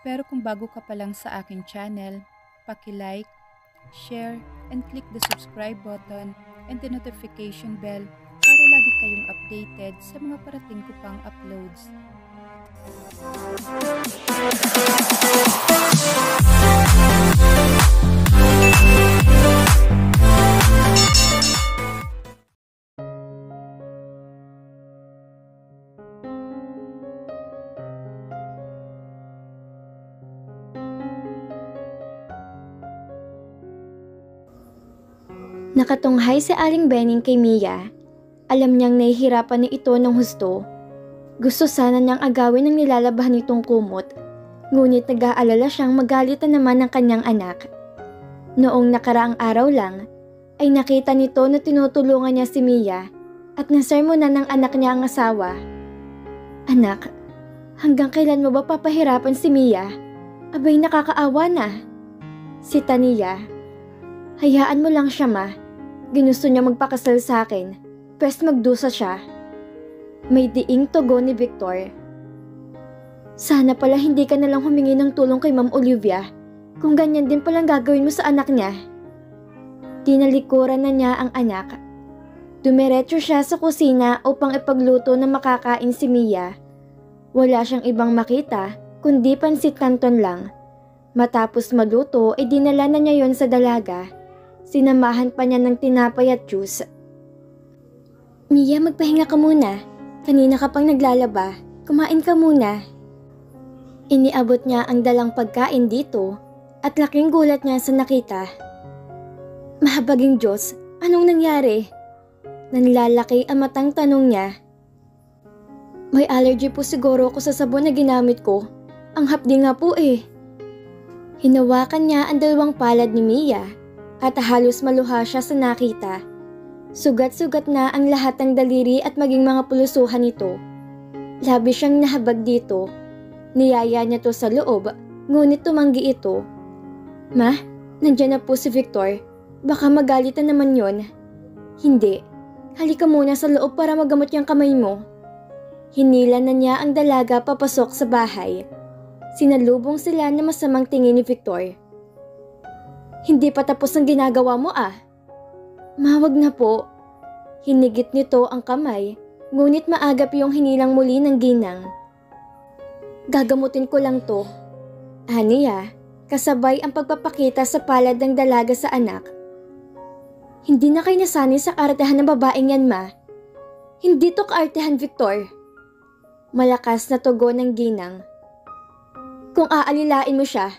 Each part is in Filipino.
Pero kung bago ka pa lang sa aking channel, paki-like, share, and click the subscribe button and the notification bell para lagi kayong updated sa mga parating ko pang uploads. Nakatunghay si Aling Bening kay Mia. Alam niyang nahihirapan ni ito ng husto. Gusto sana niyang agawin ang nilalabahan nitong kumot, ngunit nag-aalala siyang magalit na naman ng kanyang anak. Noong nakaraang araw lang, ay nakita nito na tinutulungan niya si Mia at nasermonan ng anak niya ang asawa. "Anak, hanggang kailan mo ba papahirapan si Mia? Abay, nakakaawa na." Si Tania, "Hayaan mo lang siya, ma. Ginusto niya magpakasal sa akin, pwes magdusa siya." May diing tugon ni Victor. "Sana pala hindi ka nalang humingi ng tulong kay Ma'am Olivia, kung ganyan din palang gagawin mo sa anak niya." Tinalikuran na niya ang anak. Dumiretso siya sa kusina upang ipagluto na makakain si Mia. Wala siyang ibang makita, kundi pansit canton lang. Matapos maluto ay dinala na niya yon sa dalaga. Sinamahan pa niya ng tinapay at juice. "Mia, magpahinga ka muna. Kanina ka pang naglalaba. Kumain ka muna." Iniabot niya ang dalang pagkain dito at laking gulat niya sa nakita. "Mahabaging Diyos, anong nangyari?" Nanlalaki ang matang tanong niya. "May allergy po siguro ako sa sabon na ginamit ko. Ang hapdi nga po eh." Hinawakan niya ang dalawang palad ni Mia at halos maluha siya sa nakita. Sugat-sugat na ang lahat ng daliri at maging mga pulusuhan nito. Labis siyang nahabag dito. Niyaya niya to sa loob, ngunit tumanggi ito. "Ma, nandiyan na po si Victor. Baka magalit na naman yon." "Hindi. Halika muna sa loob para magamot yung kamay mo." Hinila na niya ang dalaga papasok sa bahay. Sinalubong sila na masamang tingin ni Victor. "Hindi pa tapos ang ginagawa mo ah." "Ma, wag na po." Hinigit nito ang kamay, ngunit maagap yung hinilang muli ng ginang. "Gagamutin ko lang to." Aniya, kasabay ang pagpapakita sa palad ng dalaga sa anak. "Hindi na kayo nasanay sa kaartehan ng babaeng yan, ma." "Hindi to kaartehan, Victor." Malakas na tugon ng ginang. "Kung aalilain mo siya,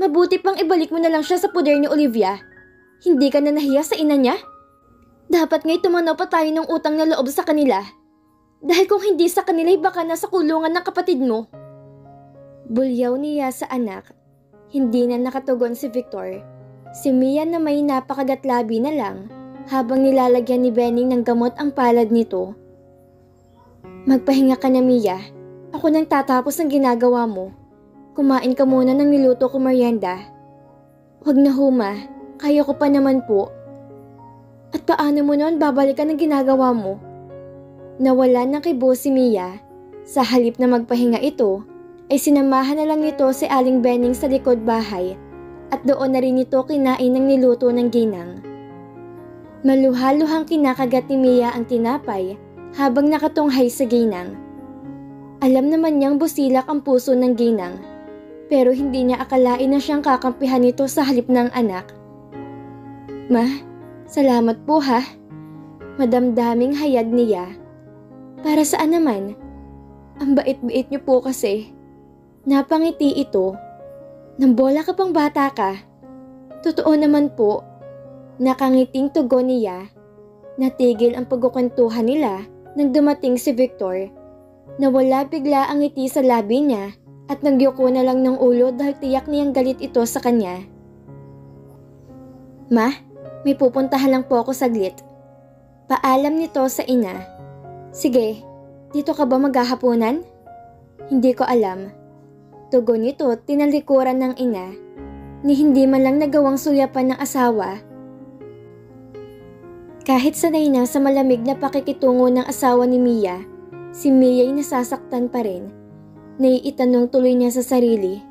mabuti pang ibalik mo na lang siya sa poder ni Olivia. Hindi ka na nahiya sa ina niya? Dapat nga'y tumanaw pa tayo ng utang na loob sa kanila. Dahil kung hindi sa kanila'y baka nasa kulungan ng kapatid mo." Bulyaw niya sa anak. Hindi na nakatugon si Victor. Si Mia na may napakagatlabi na lang habang nilalagyan ni Bening ng gamot ang palad nito. "Magpahinga ka na, Mia. Ako nang tatapos ng ginagawa mo. Kumain ka muna ng niluto ko merienda." "Wag na huma. Kaya ko pa naman po." "At paano mo noon babalikan ng ginagawa mo?" Nawala ng kibo si Mia. Sa halip na magpahinga ito, ay sinamahan na lang nito si Aling Bening sa likod bahay at doon na rin ito kinain ng niluto ng ginang. Maluha-luhang kinakagat ni Mia ang tinapay habang nakatunghay sa ginang. Alam naman niyang busilak ang puso ng ginang, pero hindi niya akalain na siyang kakampihan nito sa halip ng anak. "Ma, salamat po ha." Madamdaming hayag niya. "Para saan naman? Ang bait-bait niyo po kasi." Napangiti ito. "Nambola ka pang bata ka." "Totoo naman po." Nakangiting tugon niya. Natigil ang pagkukwentuhan nila nang dumating si Victor. Nawala bigla ang ngiti sa labi niya at nagyuko na lang ng ulo dahil tiyak niyang galit ito sa kanya. "Ma, may pupuntahan lang po ako saglit." Paalam nito sa ina. "Sige, dito ka ba maghahaponan?" "Hindi ko alam." Tugon nito tinalikuran ng ina, ni hindi man lang nagawang suyapan ng asawa. Kahit sanay na sa malamig na pakikitungo ng asawa ni Mia, si Mia ay nasasaktan pa rin. Naiitanong tuloy niya sa sarili,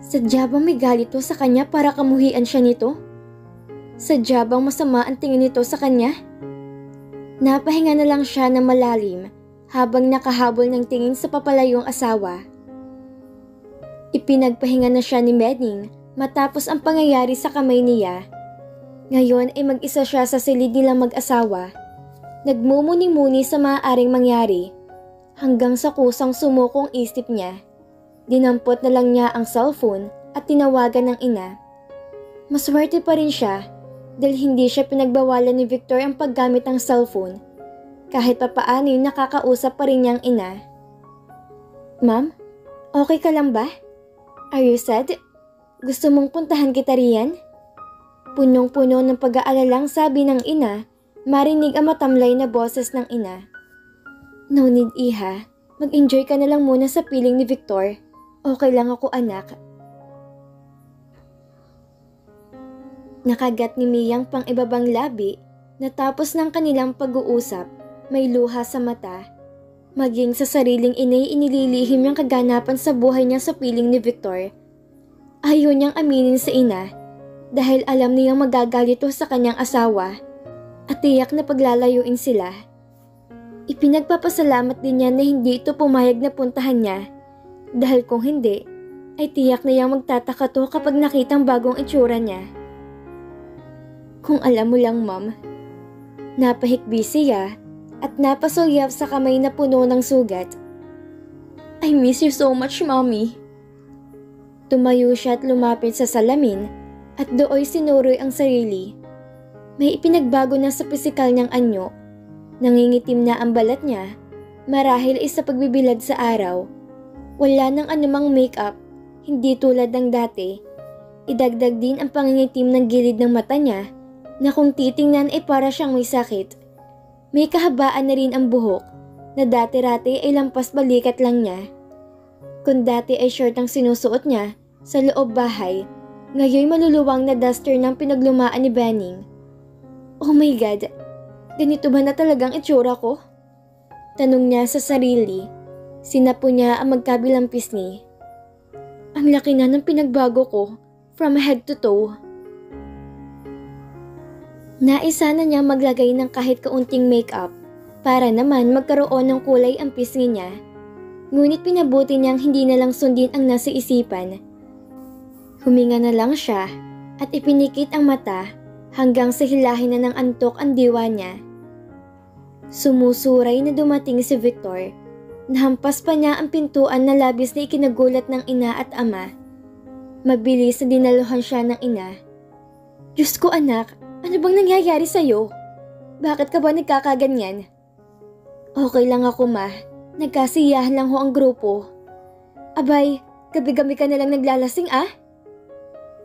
Sadya bang may galit to sa kanya para kamuhian siya nito? Sadya bang masama ang tingin nito sa kanya? Napahinga na lang siya ng malalim habang nakahabol ng tingin sa papalayong asawa. Ipinagpahinga na siya ni Benning matapos ang pangyayari sa kamay niya. Ngayon ay mag-isa siya sa silid nilang mag-asawa. Nagmumuni-muni sa maaaring mangyari hanggang sa kusang sumukong isip niya. Dinampot na lang niya ang cellphone at tinawagan ng ina. Maswerte pa rin siya dahil hindi siya pinagbawalan ni Victor ang paggamit ng cellphone. Kahit papaano nakakausap pa rin niyang ina. Ma'am, okay ka lang ba? Are you sad? Gusto mong puntahan kita riyan? Punong-puno ng pag-aalalang sabi ng ina, marinig ang matamlay na boses ng ina. No need, iha. Mag-enjoy ka na lang muna sa piling ni Victor. Okay lang ako, anak. Nakagat ni Miyang pang-ibabang labi natapos ng kanilang pag-uusap. May luha sa mata. Maging sa sariling inay inililihim yung kaganapan sa buhay niya sa piling ni Victor. Ayaw niyang aminin sa ina dahil alam niyang magagalito sa kanyang asawa at tiyak na paglalayuin sila. Ipinagpapasalamat din niya na hindi ito pumayag na puntahan niya dahil kung hindi ay tiyak na niyang magtataka to kapag nakitang bagong itsura niya. Kung alam mo lang, ma'am, napahikbi siya at napasulyap sa kamay na puno ng sugat. I miss you so much, mommy. Tumayo siya at lumapit sa salamin at dooy sinuroy ang sarili. May ipinagbago na sa pisikal niyang anyo. Nangingitim na ang balat niya, marahil ay sa pagbibilad sa araw. Wala nang anumang makeup, hindi tulad ng dati. Idagdag din ang pangingitim ng gilid ng mata niya na kung titingnan ay para siyang may sakit. May kahabaan na rin ang buhok na dati-rati ay lampas balikat lang niya. Kung dati ay short ang sinusuot niya sa loob bahay, ngayon maluluwang na duster ng pinaglumaan ni Benning. Oh my God, ganito ba na talagang itsura ko? Tanong niya sa sarili. Sinapo niya ang magkabilang pisngi. Ang laki na ng pinagbago ko from head to toe. Naisa na niya maglagay ng kahit kaunting makeup para naman magkaroon ng kulay ang pisngi niya. Ngunit pinabuti niyang hindi na lang sundin ang nasa isipan. Huminga na lang siya at ipinikit ang mata hanggang sa hilahin na ng antok ang diwa niya. Sumusuray na dumating si Victor. Nahampas pa niya ang pintuan na labis na ikinagulat ng ina at ama. Mabilis na dinaluhan siya ng ina. Diyos ko anak, ano bang nangyayari sa'yo? Bakit ka ba nagkakaganyan? Okay lang ako ma, nagkasiyahan lang ho ang grupo. Abay, gabi-gabi ka nalang naglalasing ah?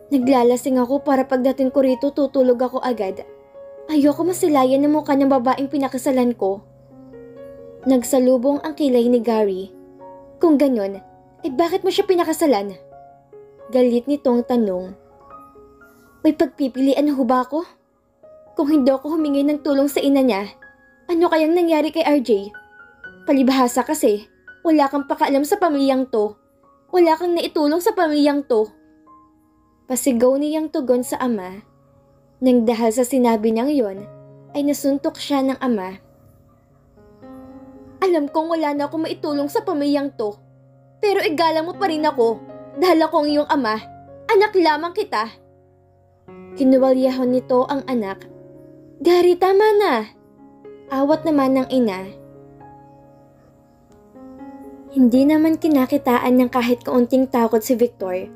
Naglalasing ako para pagdating ko rito tutulog ako agad. Ayoko masilayan ng mukha ng babaeng pinakasalan ko. Nagsalubong ang kilay ni Gary. Kung ganon, bakit mo siya pinakasalan? Galit nitong tanong. May pagpipilian ho ba ako? Kung hindi ako humingi ng tulong sa ina niya, ano kayang nangyari kay RJ? Palibhasa kasi, wala kang pakaalam sa pamilyang to. Wala kang naitulong sa pamilyang to. Pasigaw niyang tugon sa ama. Nang dahil sa sinabi niyang yon, ay nasuntok siya ng ama. Alam kong wala na akong maitulong sa pamilyang to. Pero igalang mo pa rin ako dahil ako ang iyong ama. Anak lamang kita. Kinuwalyahon nito ang anak. Gary, tama na. Awat naman ng ina. Hindi naman kinakitaan ng kahit kaunting takot si Victor.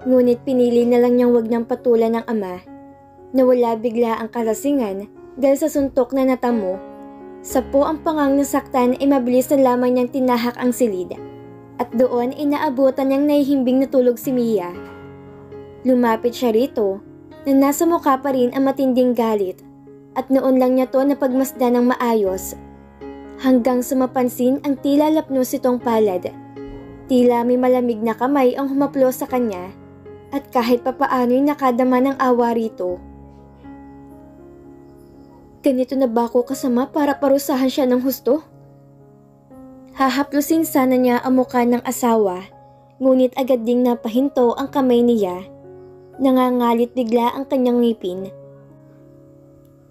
Ngunit pinili na lang niyang wag ng patulan ng ama. Nawala bigla ang kalasingan dahil sa suntok na natamo. Sapo ang pangang nasaktan ay mabilis na lamang niyang tinahak ang silid. At doon inaabutan niyang nahihimbing natulog si Mia. Lumapit siya rito na nasa mukha pa rin ang matinding galit. At noon lang niya to napagmasdan ng maayos. Hanggang sa mapansin ang tila lapnos itong palad. Tila may malamig na kamay ang humaplo sa kanya. At kahit papaano'y nakadama ng awa rito. Ganito na ba ako kasama para parusahan siya ng husto? Hahaplusin sana niya ang mukha ng asawa. ngunit agad ding napahinto ang kamay niya. Nangangalit bigla ang kanyang ngipin.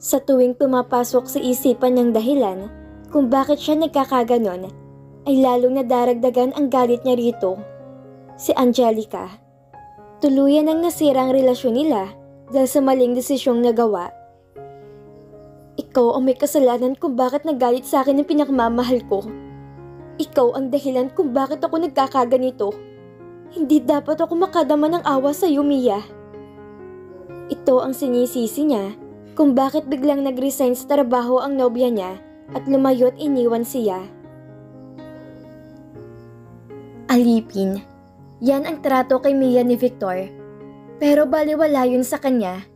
Sa tuwing pumapasok sa isipan ng dahilan kung bakit siya nagkakaganon, ay lalong nadaragdagan ang galit niya rito. Si Angelica. Tuluyan ang nasira ang relasyon nila dahil sa maling desisyong nagawa. Ikaw ang may kasalanan kung bakit nagalit sa akin ng pinakamamahal ko. Ikaw ang dahilan kung bakit ako nagkakaganito. Hindi dapat ako makadama ng awa sa iyo, Mia. Ito ang sinisisi niya kung bakit biglang nag-resign sa trabaho ang nobya niya at lumayo't iniwan siya. Alipin. Yan ang trato kay Mia ni Victor. Pero baliwala yun sa kanya.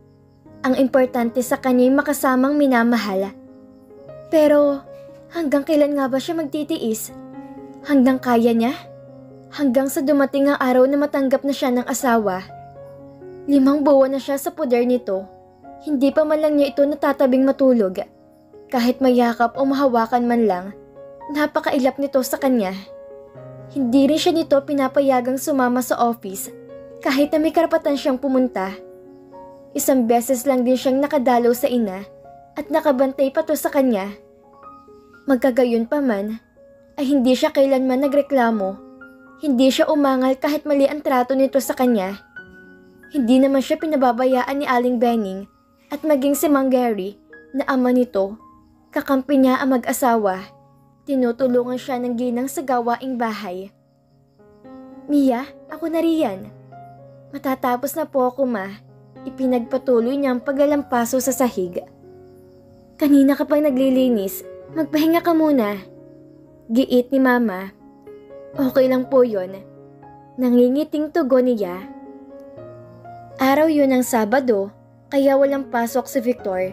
Ang importante sa kanya ay makasamang minamahal. Pero hanggang kailan nga ba siya magtitiis? Hanggang kaya niya? Hanggang sa dumating ang araw na matanggap na siya ng asawa. 5 buwan na siya sa poder nito. Hindi pa man lang niya ito natatabing matulog. Kahit mayakap o mahawakan man lang, napakailap nito sa kanya. Hindi rin siya nito pinapayagang sumama sa office kahit na may karapatan siyang pumunta. 1 beses lang din siyang nakadalaw sa ina at nakabantay pa to sa kanya. Magkagayon pa man, ay hindi siya kailanman nagreklamo. Hindi siya umangal kahit mali ang trato nito sa kanya. Hindi naman siya pinababayaan ni Aling Benning at maging si Mang Gary na ama nito, kakampi niya ang mag-asawa. Tinutulungan siya ng ginang sa gawaing bahay. Mia, ako na riyan. Matatapos na po ako, ma. Ipinagpatuloy niya ang paglalampaso sa sahig. Kanina ka pang naglilinis, magpahinga ka muna. Giit ni mama. Okay lang po yon. Nangingiting tugon niya. Araw yun ng Sabado, kaya walang pasok si Victor.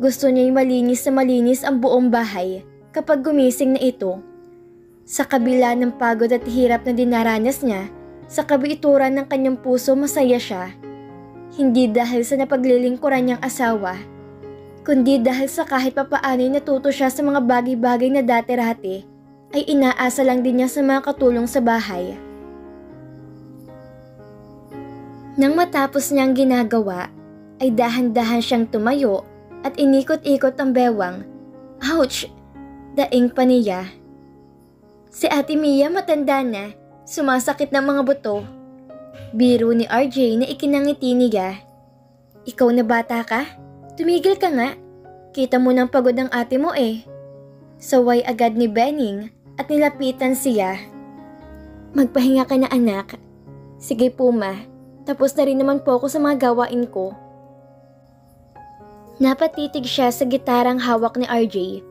Gusto niya'y malinis na malinis ang buong bahay kapag gumising na ito. Sa kabila ng pagod at hirap na dinaranas niya, sa kabituran ng kanyang puso masaya siya. Hindi dahil sa napaglilingkuran niyang asawa, kundi dahil sa kahit papaano'y natuto siya sa mga bagay-bagay na dati-rati, ay inaasa lang din niya sa mga katulong sa bahay. Nang matapos niyang ginagawa, ay dahan-dahan siyang tumayo at inikot-ikot ang bewang. Ouch! Daing pa niya. Si Ate Mia matanda na, sumasakit ng mga buto. Biro ni RJ na ikinangiti niya. Ikaw na bata ka? Tumigil ka nga. Kita mo ng pagod ang ate mo eh. Saway agad ni Benning at nilapitan siya. Magpahinga ka na anak. Sige po ma, tapos na rin naman po ako sa mga gawain ko. Napatitig siya sa gitarang hawak ni RJ.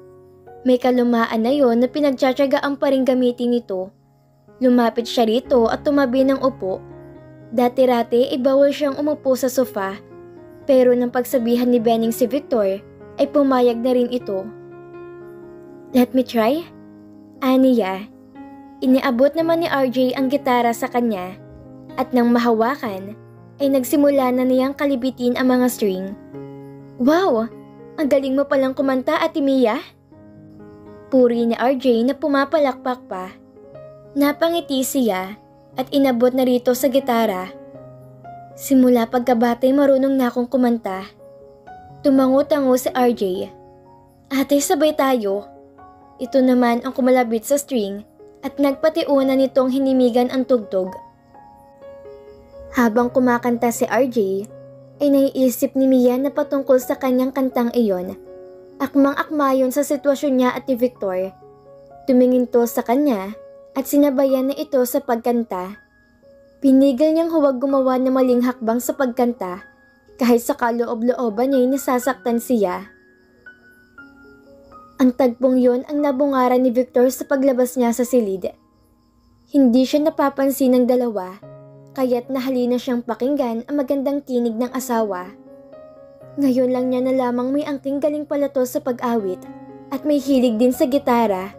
May kalumaan na yon na pinagtsatsagaan pa rin gamitin nito. Lumapit siya rito at tumabi ng upo. Dati-rati ay bawal siyang umupo sa sofa, pero nang pagsabihan ni Benning si Victor, ay pumayag na rin ito. Let me try? Aniya. Iniabot naman ni RJ ang gitara sa kanya, at nang mahawakan, ay nagsimula na niyang kalibitin ang mga string. Wow! Ang galing mo palang kumanta, Ate Mia! Puri ni RJ na pumapalakpak pa. Napangiti siya at inabot na rito sa gitara. Simula pagkabatay marunong na akong kumanta. Tumango-tango si RJ. Ate, sabay tayo. Ito naman ang kumalabit sa string at nagpatiuna nitong hinimigan ang tugtog. Habang kumakanta si RJ, ay naiisip ni Mia na patungkol sa kanyang kantang iyon. Akmang-akma yun sa sitwasyon niya at ni Victor. Tumingin to sa kanya at sinabayan na ito sa pagkanta. Pinigil niyang huwag gumawa ng maling hakbang sa pagkanta kahit sa kaloob-looban niya'y nasasaktan siya. Ang tagpong yon ang nabungaran ni Victor sa paglabas niya sa silid. Hindi siya napapansin ng dalawa, kaya't nahalina siyang pakinggan ang magandang tinig ng asawa. Ngayon lang niya nalamang may angking galing pala to sa pag-awit at may hilig din sa gitara.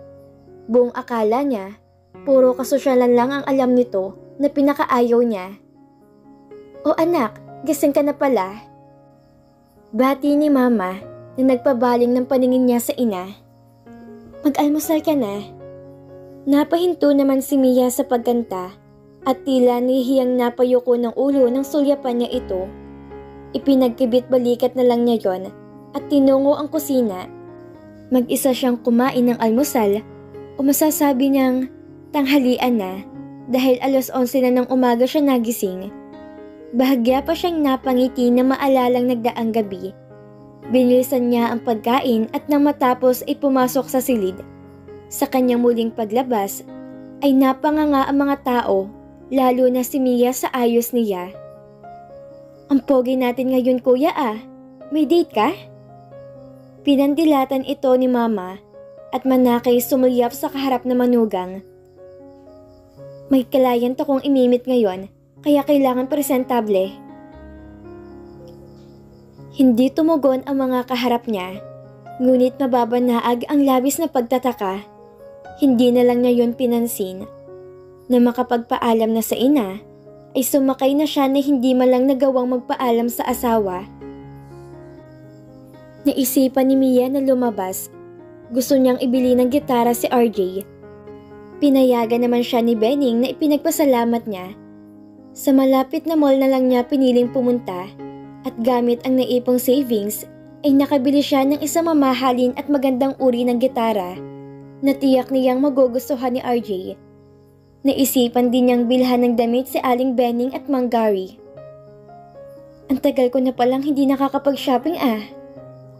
Buong akala niya, puro kasosyalan lang ang alam nito na pinakaayaw niya. O anak, gising ka na pala. Bati ni mama na nagpabaling ng paningin niya sa ina. Mag-almusal ka na. Napahinto naman si Mia sa pagkanta at tila nihiyang napayuko ng ulo ng sulyapan niya ito. Ipinagkibit balikat na lang niya yon at tinungo ang kusina. Mag-isa siyang kumain ng almusal o masasabi niyang tanghalian na dahil 11:00 na ng umaga siya nagising. Bahagya pa siyang napangiti na maalalang nagdaang gabi. Binilisan niya ang pagkain at nang matapos ay pumasok sa silid. Sa kanyang muling paglabas ay napanganga ang mga tao, lalo na si Mia sa ayos niya. Ang pogi natin ngayon kuya ah, may date ka? Pinandilatan ito ni mama at manakay sumulyap sa kaharap na manugang. May client akong imimit ngayon kaya kailangan presentable. Hindi tumugon ang mga kaharap niya, ngunit mababanaag ang labis na pagtataka. Hindi na lang niya yun pinansin. Na makapagpaalam na sa ina, ay sumakay na siya na hindi man lang nagawang magpaalam sa asawa. Naisipan ni Mia na lumabas. Gusto niyang ibili ng gitara si RJ. Pinayagan naman siya ni Benning na ipinagpasalamat niya. Sa malapit na mall na lang niya piniling pumunta at gamit ang naipong savings ay nakabili siya ng isang mamahalin at magandang uri ng gitara na tiyak niyang magugustuhan ni RJ. Naisipan din niyang bilhan ng damit si Aling Benning at Mang Gary. Ang tagal ko na palang hindi nakakapag-shopping ah.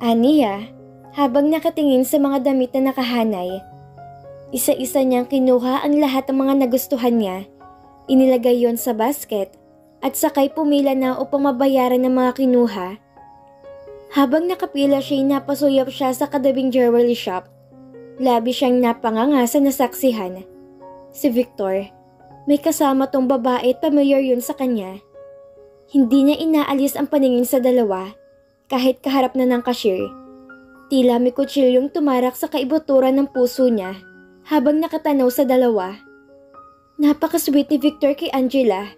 Aniya, habang nakatingin sa mga damit na nakahanay. Isa-isa niyang kinuha ang lahat ng mga nagustuhan niya. Inilagay yon sa basket at sakay pumila na upang mabayaran ng mga kinuha. Habang nakapila siya, napasuyap siya sa kadabing jewelry shop. Labi siyang napanganga sa nasaksihan. Si Victor, may kasama tong babae at familiar yun sa kanya. Hindi niya inaalis ang paningin sa dalawa kahit kaharap na ng cashier. Tila may kutsilyong tumarak sa kaibuturan ng puso niya habang nakatanaw sa dalawa. Napakasweet ni Victor kay Angela.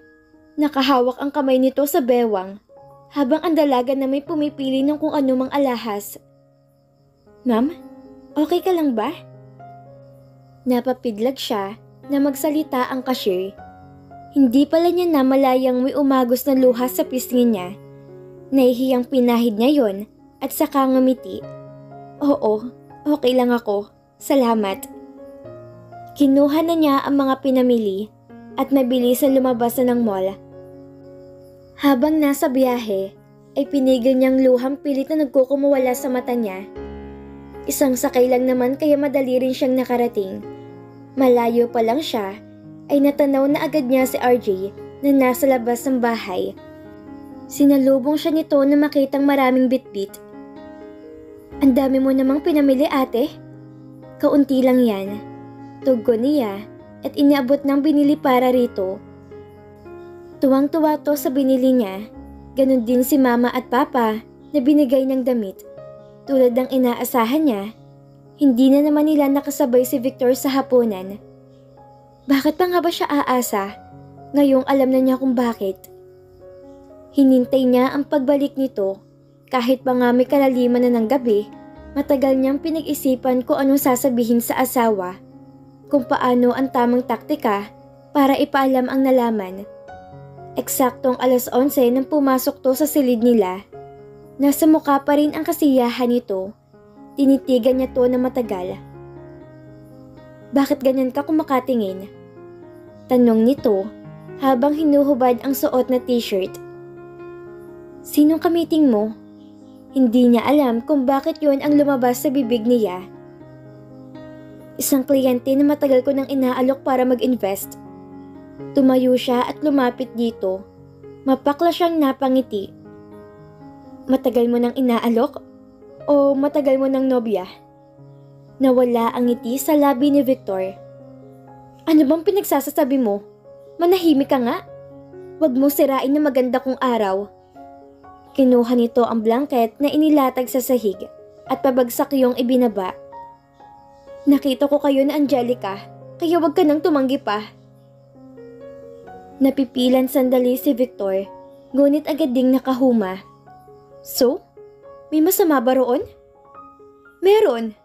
Nakahawak ang kamay nito sa bewang habang ang dalaga na may pumipili ng kung anumang alahas. Ma'am, okay ka lang ba? Napapidlag siya na magsalita ang cashier. Hindi pala niya namalayang may umagos na luha sa pisngi niya. Nahihiyang pinahid niya yon at saka ngumiti. Oo, okay lang ako. Salamat. Kinuha na niya ang mga pinamili at mabilis na lumabas na ng mall. Habang nasa biyahe, ay pinigil niyang luhang pilit na nagkukumawala sa mata niya. Isang sakay lang naman kaya madali rin siyang nakarating. Malayo pa lang siya, ay natanaw na agad niya si RJ na nasa labas ng bahay. Sinalubong siya nito na makitang maraming bitbit. Ang dami mo namang pinamili ate. Kaunti lang yan. Tugon niya at iniabot ng binili para rito. Tuwang-tuwa to sa binili niya. Ganon din si mama at papa na binigay ng damit. Tulad ng inaasahan niya, hindi na naman nila nakasabay si Victor sa hapunan. Bakit pa nga ba siya aasa? Ngayong alam na niya kung bakit. Hinintay niya ang pagbalik nito. Kahit pa nga may kalaliman na ng gabi, matagal niyang pinag-isipan kung anong sasabihin sa asawa. Kung paano ang tamang taktika para ipaalam ang nalaman. Eksaktong 11:00 nang pumasok to sa silid nila. Nasa mukha pa rin ang kasiyahan nito. Tinitigan niya to na matagal. Bakit ganyan ka kumakatingin? Tanong nito habang hinuhubad ang suot na t-shirt. Sinong kamiting mo? Hindi niya alam kung bakit yun ang lumabas sa bibig niya. Isang kliyente na matagal ko nang inaalok para mag-invest. Tumayo siya at lumapit dito. Mapakla siyang napangiti. Matagal mo nang inaalok? O matagal mo nang nobya? Nawala ang ngiti sa labi ni Victor. Ano bang pinagsasasabi mo? Manahimik ka nga. Huwag mo sirain na maganda kong araw. Kinuha nito ang blanket na inilatag sa sahig at pabagsak yung ibinaba. Nakita ko kayo na Angelica, kaya wag ka nang tumanggi pa. Napipilan sandali si Victor, ngunit agad ding nakahuma. So, may masama ba roon? Meron.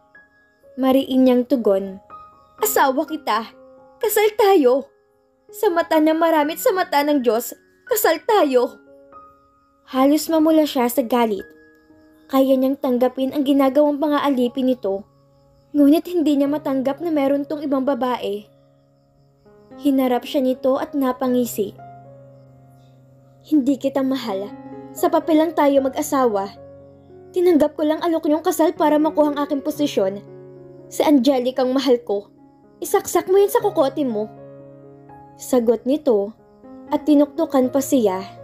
Mariin niyang tugon. Asawa kita. Kasal tayo. Sa mata ng marami at sa mata ng Diyos, kasal tayo. Halos mamula siya sa galit. Kaya niyang tanggapin ang ginagawang pang-aalipin nito, ngunit hindi niya matanggap na meron tong ibang babae. Hinarap siya nito at napangisi. Hindi kita mahal. Sa papel lang tayo mag-asawa. Tinanggap ko lang alok niyong kasal para makuha ang aking posisyon. Si Angelica ang mahal ko. Isaksak mo yun sa kukote mo. Sagot nito at tinuktukan pa siya.